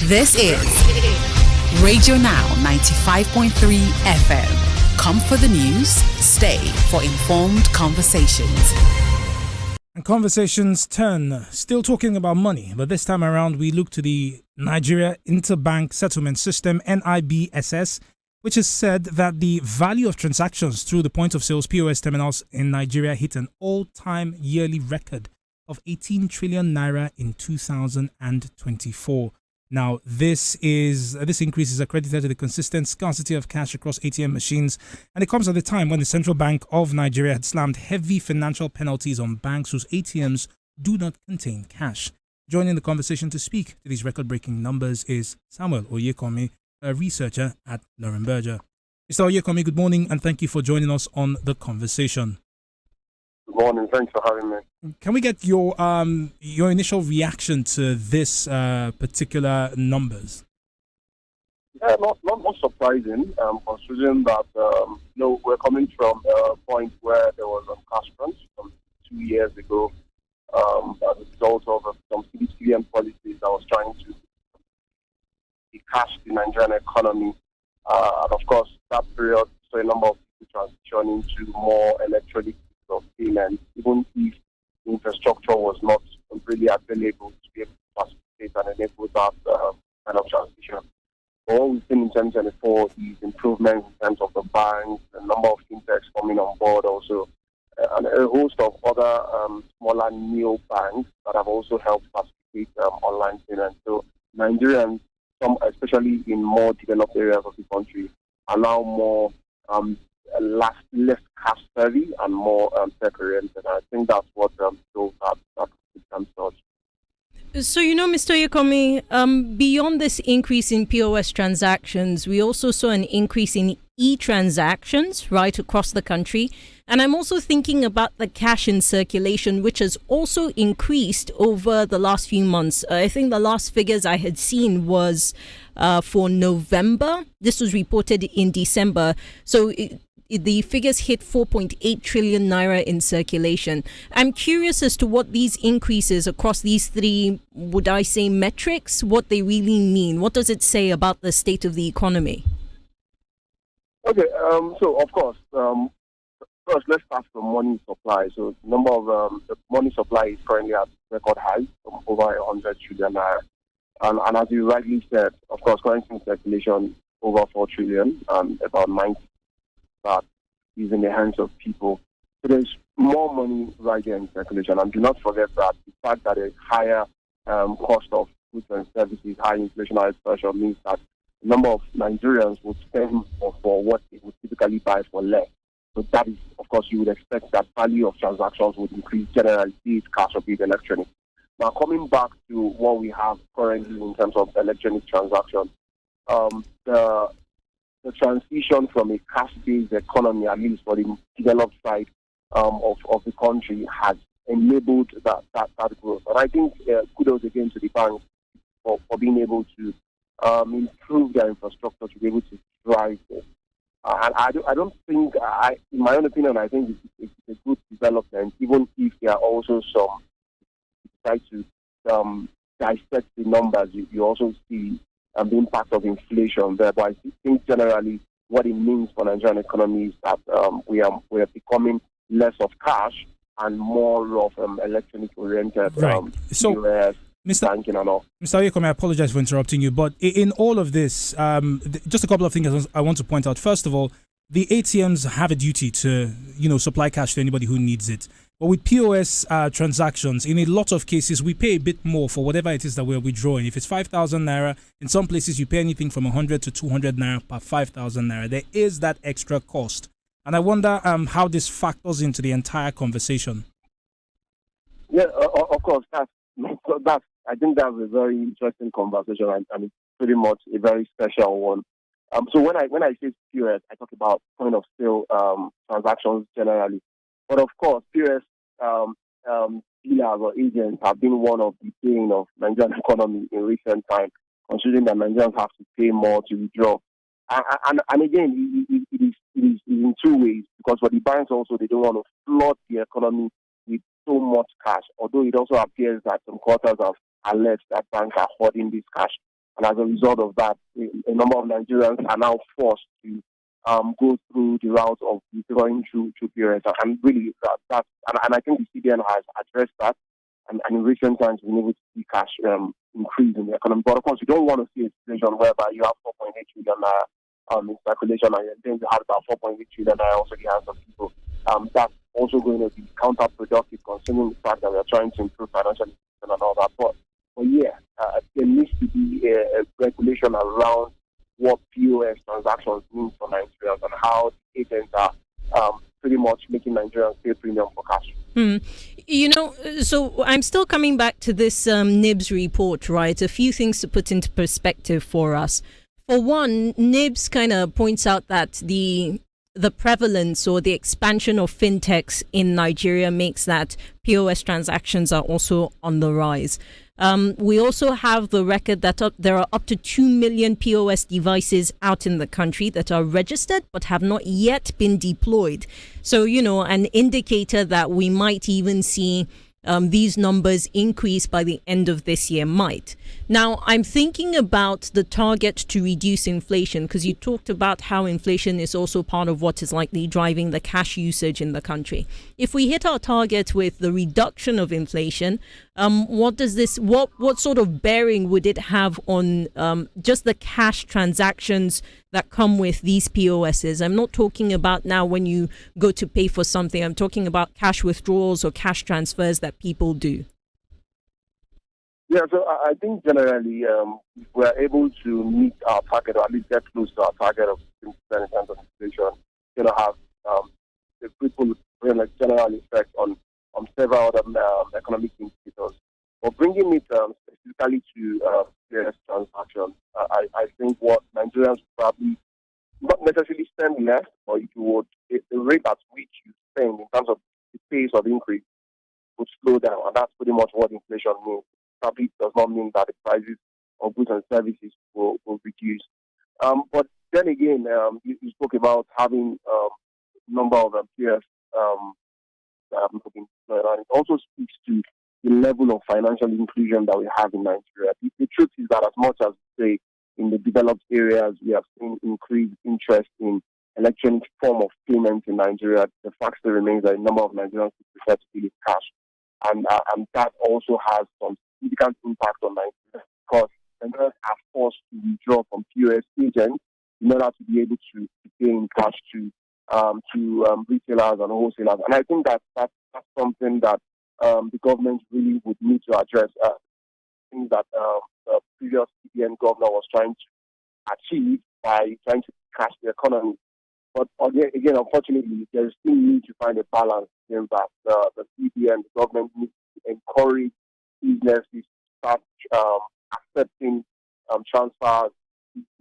This is Radio Now 95.3 FM. Come for the news, stay for informed conversations. And conversations turn, still talking about money, but this time around we look to the Nigeria Interbank Settlement System, NIBSS, which has said that the value of transactions through the point of sales POS terminals in Nigeria hit an all-time yearly record of 18 trillion naira in 2024. Now, this increase is accredited to the consistent scarcity of cash across ATM machines, and it comes at a time when the Central Bank of Nigeria had slammed heavy financial penalties on banks whose ATMs do not contain cash. Joining the conversation to speak to these record-breaking numbers is Samuel Oyekomi, a researcher at Lauren Berger. Mr. Oyekomi, good morning, and thank you for joining us on the conversation. Good morning. Thanks for having me. Can we get your initial reaction to this particular numbers? Yeah, not surprising, considering that we're coming from a point where there was cash crunch from 2 years ago as a result of some CBN policies that was trying to decash the Nigerian economy. And of course, that period saw a number of people transition into more electronic of payments, even if the infrastructure was not really available to be able to facilitate and enable that kind of transition. But what we've seen in 2024 is improvements in terms of the banks, the number of fintechs coming on board also, and a host of other smaller neo banks that have also helped facilitate online payments. So Nigerians, especially in more developed areas of the country, are now more less cash savvy and more tech-oriented. I think that's what shows that becomes such. So, Mr. Oyekomi, beyond this increase in POS transactions, we also saw an increase in e-transactions right across the country. And I'm also thinking about the cash in circulation, which has also increased over the last few months. I think the last figures I had seen was for November. This was reported in December. So the figures hit 4.8 trillion naira in circulation. I'm curious as to what these increases across these three, would I say, metrics, what they really mean. What does it say about the state of the economy? Okay, so of course, first let's start from money supply. So the number of the money supply is currently at record high, from over 100 trillion naira. And as you rightly said, of course, currency in circulation over 4 trillion, and about 90 that is in the hands of people. So there's more money right there in circulation. And do not forget that the fact that a higher cost of goods and services, high inflationary pressure means that the number of Nigerians would spend more for what they would typically buy for less. So that is, of course, you would expect that value of transactions would increase generally, be it cash or be it electronic. Now, coming back to what we have currently in terms of electronic transactions, the transition from a cash-based economy, at least for the developed side of the country, has enabled that growth. And I think kudos again to the banks for being able to improve their infrastructure to be able to drive this. And I don't think, in my own opinion, I think it's a good development, even if there are also some, try to dissect the numbers, you also see the impact of inflation there. But I think generally what it means for the Nigerian economy is that we are becoming less of cash and more of electronic-oriented US banking and all. Mr. Oyekomi, I apologize for interrupting you, but in all of this, just a couple of things I want to point out. First of all, the ATMs have a duty to, supply cash to anybody who needs it. But with POS transactions, in a lot of cases, we pay a bit more for whatever it is that we're withdrawing. If it's 5,000 naira, in some places you pay anything from 100 to 200 naira per 5,000 naira. There is that extra cost. And I wonder how this factors into the entire conversation. Yeah, of course. I think that's a very interesting conversation, and it's pretty much a very special one. So when I say POS, I talk about point of sale transactions generally. But of course, POS dealers or agents have been one of the bane of Nigerian economy in recent times, considering that Nigerians have to pay more to withdraw. And again, it is in two ways, because for the banks also, they don't want to flood the economy with so much cash, although it also appears that some quarters have alleged that banks are hoarding this cash. And as a result of that, a number of Nigerians are now forced to go through the route of withdrawing through POS. And really, and I think the CBN has addressed that. And in recent times, we've been able to see cash increase in the economy. But of course, you don't want to see a situation whereby you have 4.8 trillion in circulation, and then you have about 4.8 trillion also in the hands of people. That's also going to be counterproductive, considering the fact that we are trying to improve financial inclusion and all that. But there needs to be a regulation around what POS transactions mean for Nigerians and how agents are pretty much making Nigerians pay premium for cash. So I'm still coming back to this NIBSS report, right? A few things to put into perspective for us. For one, NIBSS kind of points out that the prevalence or the expansion of fintechs in Nigeria makes that POS transactions are also on the rise. We also have the record that there are up to 2 million POS devices out in the country that are registered but have not yet been deployed. So, an indicator that we might even see these numbers increase by the end of this year might. Now, I'm thinking about the target to reduce inflation, because you talked about how inflation is also part of what is likely driving the cash usage in the country. If we hit our target with the reduction of inflation, what sort of bearing would it have on just the cash transactions that come with these POSs? I'm not talking about now when you go to pay for something. I'm talking about cash withdrawals or cash transfers that people do. Yeah, so I think generally if we're able to meet our target, or at least get close to our target of 15% in terms of inflation, going to have a critical general effect on several other economic indicators. But bringing it specifically to POS transactions, I think what Nigerians probably not necessarily spend less, but the rate at which you spend in terms of the pace of increase would slow down, and that's pretty much what inflation means. Probably does not mean that the prices of goods and services will reduce. But then again, you spoke about having a number of POS and it also speaks to the level of financial inclusion that we have in Nigeria. The truth is that as much as, say, in the developed areas, we have seen increased interest in electronic form of payment in Nigeria, the fact still remains that a number of Nigerians prefer to pay with cash. And that also has some significant impact on Nigeria, because Nigerians are forced to withdraw from POS agents in order to be able to pay in cash to retailers and wholesalers. And I think that's something that the government really would need to address. Things that the previous CBN governor was trying to achieve by trying to crash the economy. But again, unfortunately, there is still need to find a balance in that the CBN, the government, needs to encourage businesses to start accepting transfers,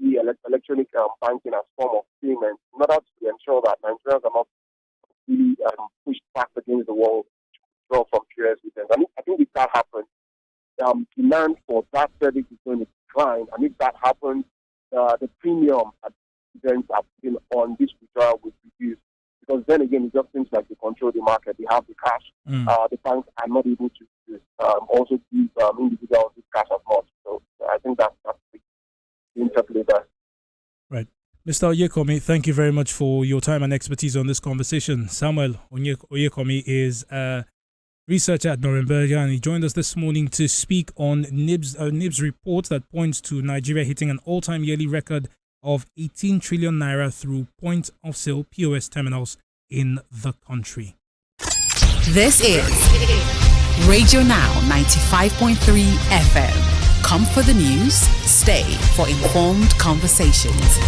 the electronic banking as form of payment, in order to ensure that Nigerians are not really pushed back against the wall to withdraw from POS agents. And I think if that happens, demand for that service is going to decline. And if that happens, the premium that agents are putting on this withdrawal will reduce. Because then again, it just seems like they control the market. They have the cash. The banks are not able to also give individuals this cash as much. So I think that's the interplay there. Right. Mr. Oyekomi, thank you very much for your time and expertise on this conversation. Samuel Oyekomi is a researcher at Nuremberg, and he joined us this morning to speak on NIBSS report that points to Nigeria hitting an all-time yearly record of 18 trillion naira through point of sale POS terminals in the country. This is Radio Now 95.3 FM. Come for the news, stay for informed conversations.